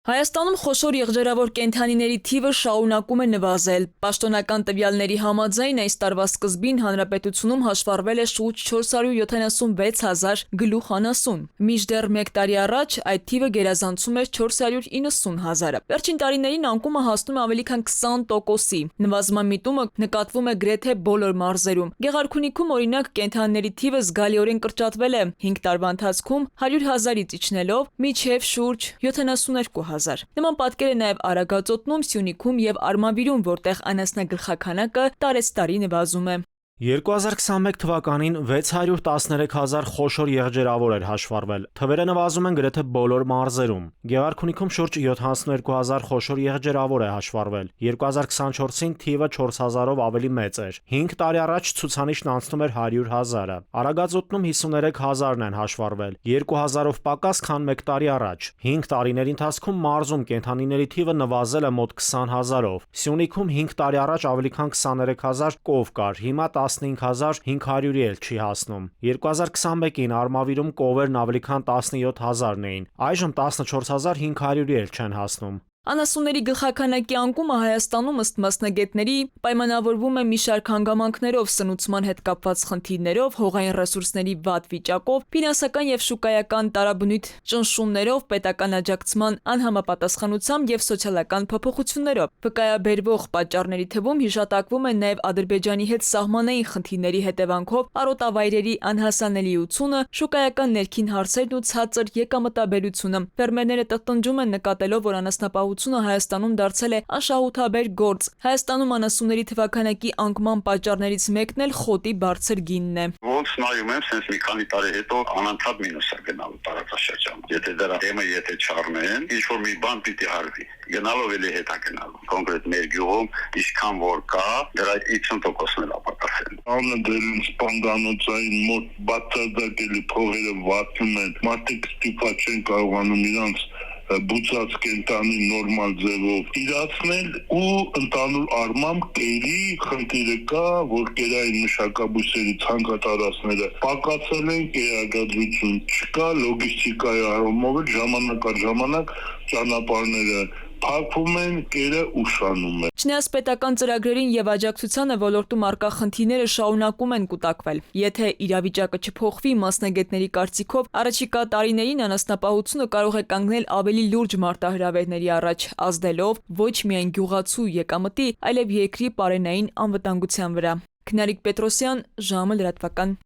Հայաստանում խոշոր եղջերավոր կենդանիների թիվը շարունակում է նվազել։ Պաշտոնական տվյալների համաձայն այս տարվա սկզբին հանրապետությունում հաշվառվել է շուրջ 476,000 գլուխ անասուն։ Մինչդեռ մեկ տարի առաջ այդ թիվը գերազանցում էր 490,000-ը։ Վերջին տարիներին անկումը հասնում է ավելի քան 20%-ի։ Նվազման միտումը նկատվում է գրեթե բոլոր մարզերում։ Գեղարքունիքում օրինակ կենդանիների թիվը զգալիորեն կրճատվել է 5 տարվա ընթացքում 100,000-ից իջնելով մինչև շուրջ 72,000։ Նման պատկեր է նաև Արագածոտնում, Սյունիքում և Արմավիրում, որտեղ անասնագլխաքանակը տարեցտարի նվազում է։ 2021 թվականին 613,000 խոշոր եղջերավոր էր հաշվառվել։ Թվերը նվազում են գրեթե բոլոր մարզերում։ Գեղարքունիքում շուրջ 72,000 խոշոր եղջերավոր է հաշվառվել։ 2024-ին թիվը 4,000-ով ավելի մեծ էր։ 5 տարի առաջ ցուցանիշն անցնում էր 100,000-ը։ Արագածոտնում 53,000-ն են հաշվառվել, 2,000-ով պակաս, քան մեկ տարի առաջ։ 5 տարիների ընթացքում մարզում կենդանիների թիվը նվազել է մոտ 20,000-ով։ Սյունիքում 5 տարի առաջ ավելի քան 23,000 կով կար, հիմա 15,500-ի էլ չի հասնում։ 2021-ին Արմավիրում կովերն ավելի քան 17,000-ն էին, այժմ 14,500-ի էլ չեն հասնում։ Անասունների գլխաքանակի անկումը Հայաստանում ըստ մասնագետների պայմանավորվում է մի շարք հանգամանքներով, սնուցման հետ կապված խնդիրներով, հողային ռեսուրսների վատ վիճակով, ֆինանսական և շուկայական տարաբնույթ ճնշումներով, պետական աջակցման անհամապատասխանությամբ և սոցիալական փոփոխություններով։ Վկայաբերվող պատճառների թվում հիշատակվում են նաև Ադրբեջանի հետ սահմանային խնդիրների հետևանքով արոտավայրերի անհասանելիությունը, շուկայական ներքին հարցերն ու ցածր եկամտաբերությունը։ Ֆերմերները տնջում են նկատելով, որ անասնապահությունը Հայաստանում դարձել է անշահութաբեր գործ։ Հայաստանում անասունների թվաքանակի անկման պատճառներից մեկն էլ խոտի բարձր գինն է։ Ոնց նայում եմ, sense մի քանի տարի հետո անընդհատ մինուս է գնալու տարածաշրջանում։ Եթե դրա թեմը չառնեն, ինչ որ մի բան պիտի արվի։ Գնալով էլի հետ է գնալու։ Կոնկրետ մեր գյուղում ինչքան որ կա, դրա 50%-ն էլ ապակասել։ Անը դերին սպանդանոցային մոտ բացարձակելի փողերը վատնում են։ Մարդիկ ստիպված չեն կարողանում իրանց բուծած կենտանի նորմալ ձևով իրացնել ու ընդհանուր առմամբ կերի խնդիրը կա, որ կերային մշակաբույսերի ցանկատարածները պակասել են, կերագադրություն չկա, լոգիստիկայի առումով ժամանակ առ ժամանակ ճանապարհները փակվում են, կերը ուշանում է։ Չնայած պետական ծրագրերին եւ աջակցությանը ոլորտում առկա խնդիրները շարունակում են կուտակվել։ Եթե իրավիճակը չփոխվի, մասնագետների կարծիքով առաջիկա տարիներին անասնապահությունը կարող է կանգնել ավելի լուրջ մարտահրավերների առաջ, ազդելով ոչ միայն գյուղացու եկամտի, այլև երկրի պարենային անվտանգության վրա։ Քնարիկ Պետրոսյան, ժամը լրատվական։